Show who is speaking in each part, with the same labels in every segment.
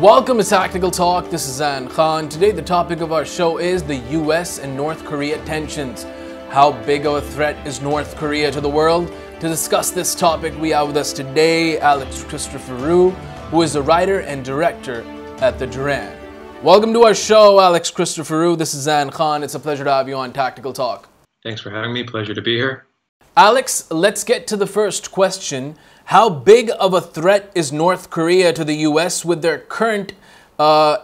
Speaker 1: Welcome to Tactical Talk. This is Zain. Today the topic of our show is the US and North Korea tensions. How big of a threat is North Korea to the world? To discuss this topic, we have with us today Alex Christoforou, who is a writer and director at the Duran. Welcome to our show, Alex Christoforou. This is Zain Khan. It's a pleasure to have you on Tactical Talk.
Speaker 2: Thanks for having me. Pleasure to be here.
Speaker 1: Alex, let's get to the first question. How big of a threat is North Korea to the US with their current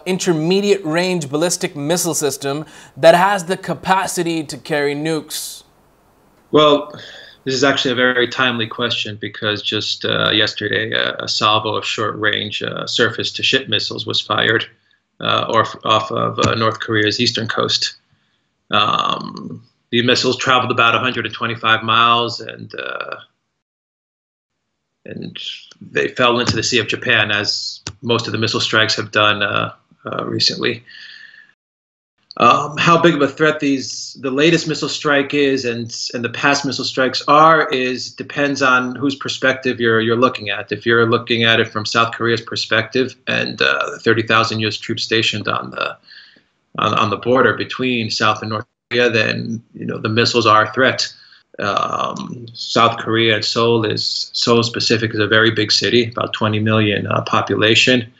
Speaker 1: intermediate range ballistic missile system that has the capacity to carry nukes?
Speaker 2: Well, this is actually a very timely question because just yesterday a salvo of short-range surface-to-ship missiles was fired off of North Korea's eastern coast. The missiles traveled about 125 miles and they fell into the Sea of Japan, as most of the missile strikes have done recently. How big of a threat the latest missile strike is and the past missile strikes are depends on whose perspective you're looking at. If you're looking at it from South Korea's perspective and the 30,000 U.S. troops stationed on the border between South and North Korea, then the missiles are a threat. South Korea and Seoul specific is a very big city, about 20 million population,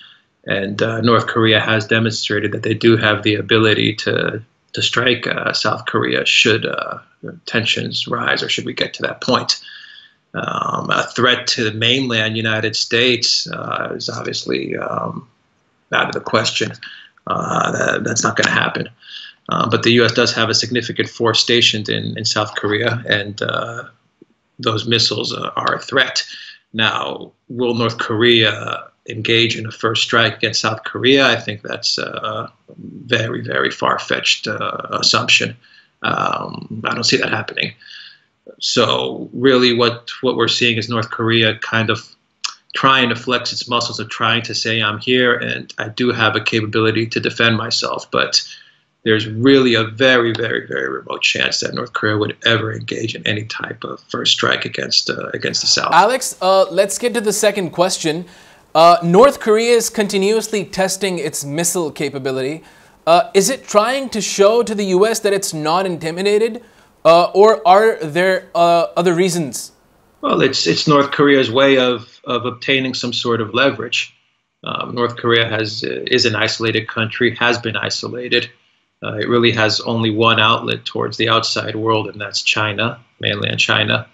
Speaker 2: and North Korea has demonstrated that they do have the ability to strike South Korea should tensions rise or should we get to that point. A threat to the mainland United States is obviously out of the question. That's not going to happen. But the U.S. does have a significant force stationed in South Korea, and those missiles are a threat. Now, will North Korea engage in a first strike against South Korea? I think that's a very, very far-fetched assumption. I don't see that happening. So really what we're seeing is North Korea kind of trying to flex its muscles of trying to say, I'm here and I do have a capability to defend myself, but there's really a very, very, very remote chance that North Korea would ever engage in any type of first strike against the South.
Speaker 1: Alex, let's get to the second question. North Korea is continuously testing its missile capability. Is it trying to show to the U.S. that it's not intimidated, or are there other reasons?
Speaker 2: Well, it's North Korea's way of obtaining some sort of leverage. North Korea is an isolated country, has been isolated. It really has only one outlet towards the outside world, and that's China, mainland China.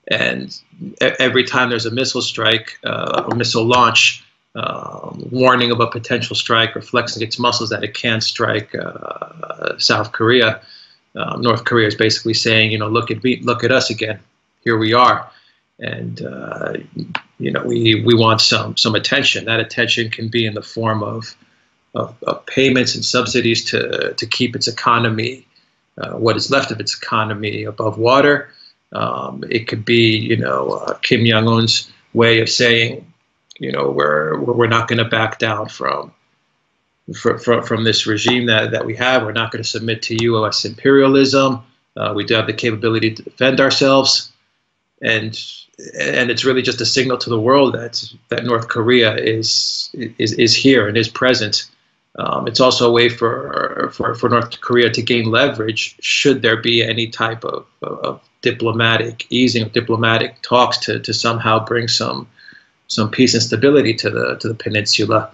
Speaker 2: And every time there's a missile strike, a missile launch, warning of a potential strike or flexing its muscles that it can strike South Korea, North Korea is basically saying, look at me, look at us again. Here we are. And, we want some attention. That attention can be in the form of payments and subsidies to keep its economy, what is left of its economy, above water. It could be, Kim Jong-un's way of saying, we're not going to back down from this regime that we have. We're not going to submit to U.S. imperialism. We do have the capability to defend ourselves, and it's really just a signal to the world that North Korea is here and is present. It's also a way for North Korea to gain leverage should there be any type of diplomatic easing, of diplomatic talks to somehow bring some peace and stability to the peninsula.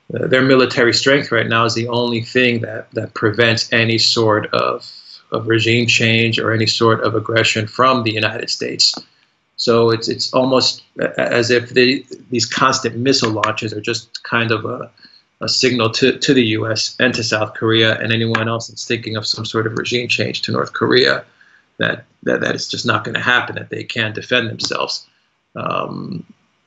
Speaker 2: Their military strength right now is the only thing that prevents any sort of regime change or any sort of aggression from the United States. So it's almost as if these constant missile launches are just kind of a signal to the U.S. and to South Korea and anyone else that's thinking of some sort of regime change to North Korea that it's just not going to happen, that they can defend themselves.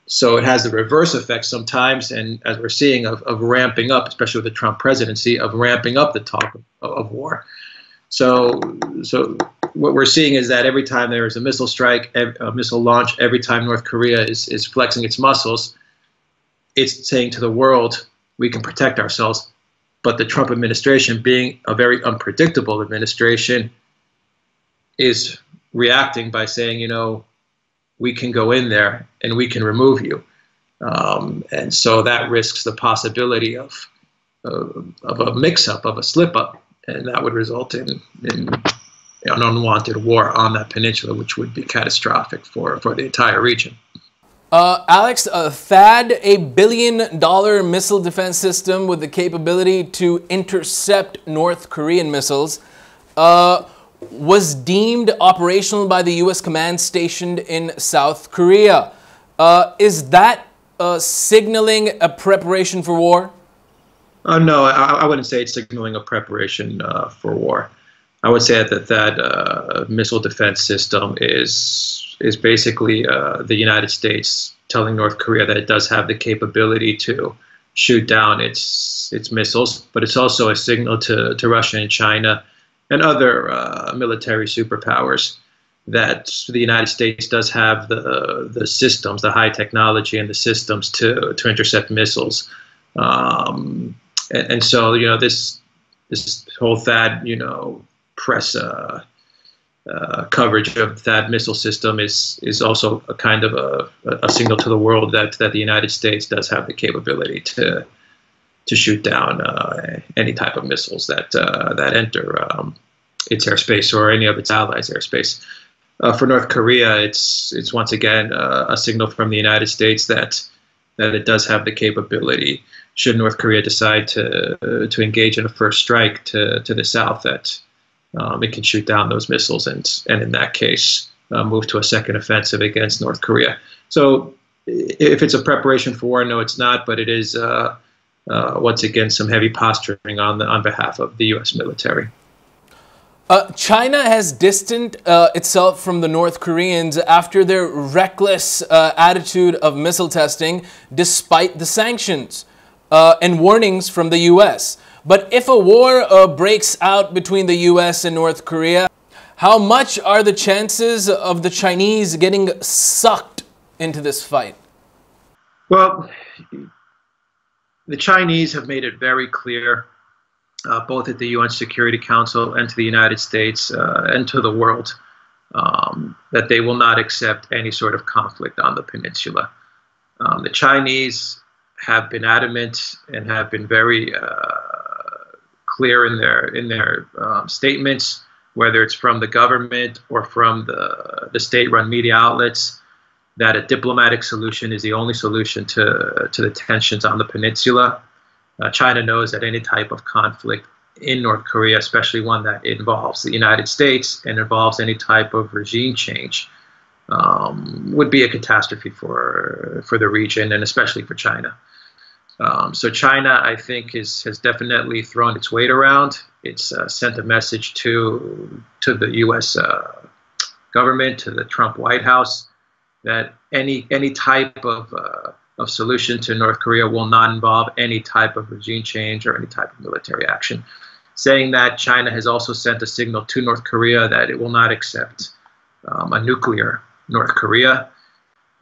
Speaker 2: So it has the reverse effect sometimes, and as we're seeing, of ramping up, especially with the Trump presidency, of ramping up the talk of war. So what we're seeing is that every time there is a missile strike, a missile launch, every time North Korea is flexing its muscles, it's saying to the world, we can protect ourselves. But the Trump administration, being a very unpredictable administration, is reacting by saying, we can go in there and we can remove you. And so that risks the possibility of a mix-up, of a slip-up, and that would result in an unwanted war on that peninsula, which would be catastrophic for the entire region.
Speaker 1: Alex, THAAD, $1 billion missile defense system with the capability to intercept North Korean missiles, was deemed operational by the U.S. command stationed in South Korea. Is that signaling a preparation for war?
Speaker 2: No, I wouldn't say it's signaling a preparation for war. I would say that that missile defense system is basically the United States telling North Korea that it does have the capability to shoot down its missiles, but it's also a signal to Russia and China and other military superpowers that the United States does have the systems, the high technology and the systems to intercept missiles. And so, you know, this whole THAAD, you know, press coverage of that missile system is also a kind of a signal to the world that the United States does have the capability to shoot down any type of missiles that enter its airspace or any of its allies' airspace. For North Korea, it's once again a signal from the United States that it does have the capability, should North Korea decide to engage in a first strike to the south, that it can shoot down those missiles and in that case move to a second offensive against North Korea. So if it's a preparation for war, no, it's not, but it is once again some heavy posturing on behalf of the U.S. military.
Speaker 1: China has distanced itself from the North Koreans after their reckless attitude of missile testing, despite the sanctions and warnings from the U.S. But if a war breaks out between the U.S. and North Korea, how much are the chances of the Chinese getting sucked into this fight?
Speaker 2: Well, the Chinese have made it very clear, both at the UN Security Council and to the United States and to the world, that they will not accept any sort of conflict on the peninsula. The Chinese have been adamant and have been very clear in their statements, whether it's from the government or from the state-run media outlets, that a diplomatic solution is the only solution to the tensions on the peninsula. China knows that any type of conflict in North Korea, especially one that involves the United States and involves any type of regime change, would be a catastrophe for the region and especially for China. So China, I think, has definitely thrown its weight around. It's sent a message to the U.S. government, to the Trump White House, that any type of solution to North Korea will not involve any type of regime change or any type of military action. Saying that, China has also sent a signal to North Korea that it will not accept a nuclear North Korea.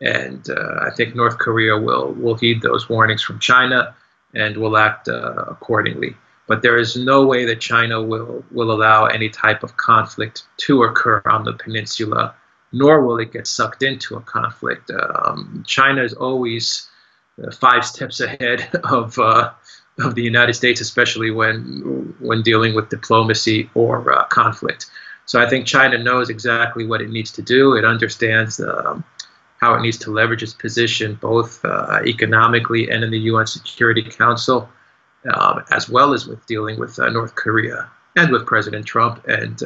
Speaker 2: And I think North Korea will heed those warnings from China and will act accordingly. But there is no way that China will allow any type of conflict to occur on the peninsula, nor will it get sucked into a conflict. China is always 5 steps ahead of the United States, especially when dealing with diplomacy or conflict. So I think China knows exactly what it needs to do. It understands how it needs to leverage its position, both economically and in the UN Security Council, as well as with dealing with North Korea and with President Trump. And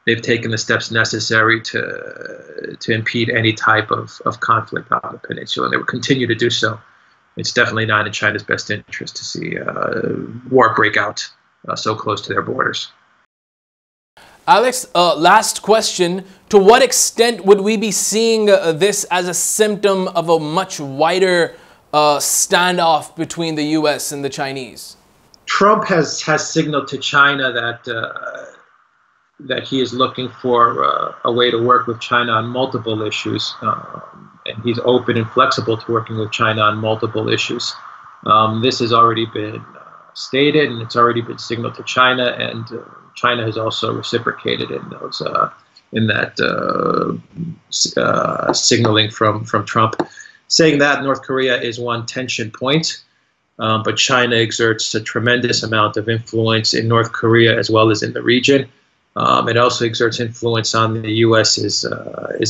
Speaker 2: they've taken the steps necessary to impede any type of conflict on the peninsula, and they will continue to do so. It's definitely not in China's best interest to see war break out so close to their borders.
Speaker 1: Alex, last question. To what extent would we be seeing this as a symptom of a much wider standoff between the U.S. and the Chinese?
Speaker 2: Trump has signaled to China that he is looking for a way to work with China on multiple issues, and he's open and flexible to working with China on multiple issues. This has already been stated, and it's already been signaled to China, and China has also reciprocated in that signaling from Trump. saying that North Korea is one tension point, but China exerts a tremendous amount of influence in North Korea as well as in the region. It also exerts influence on the U.S.'s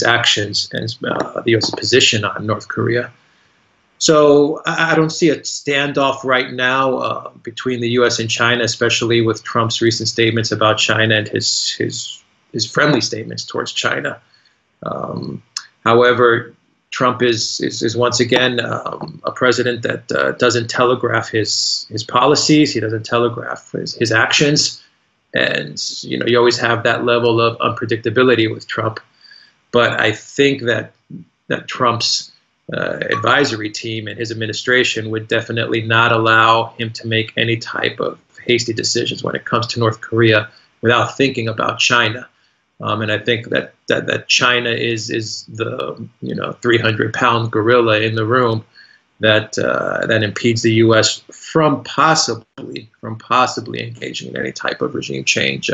Speaker 2: actions and the U.S.'s position on North Korea. So I don't see a standoff right now between the U.S. and China, especially with Trump's recent statements about China and his friendly statements towards China. However, Trump is once again a president that doesn't telegraph his policies. He doesn't telegraph his actions. And, you always have that level of unpredictability with Trump. But I think that Trump's advisory team and his administration would definitely not allow him to make any type of hasty decisions when it comes to North Korea without thinking about China. And I think that China is the 300-pound gorilla in the room that impedes the U.S. from possibly engaging in any type of regime change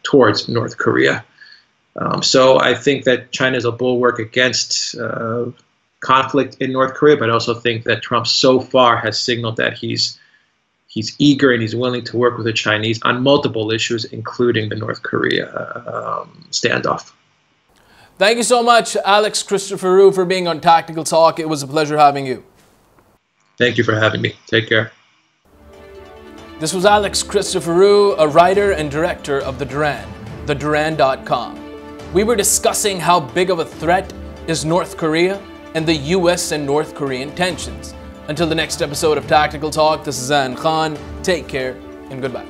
Speaker 2: towards North Korea. So I think that China is a bulwark against conflict in North Korea, but I also think that Trump so far has signaled that he's eager and he's willing to work with the Chinese on multiple issues, including the North Korea standoff.
Speaker 1: Thank you so much, Alex Christoforou, for being on Tactical Talk. It was a pleasure having you.
Speaker 2: Thank you for having me. Take care.
Speaker 1: This was Alex Christoforou, a writer and director of The Duran, theduran.com. We were discussing how big of a threat is North Korea and the U.S. and North Korean tensions. Until the next episode of Tactical Talk, this is Zain. Take care and goodbye.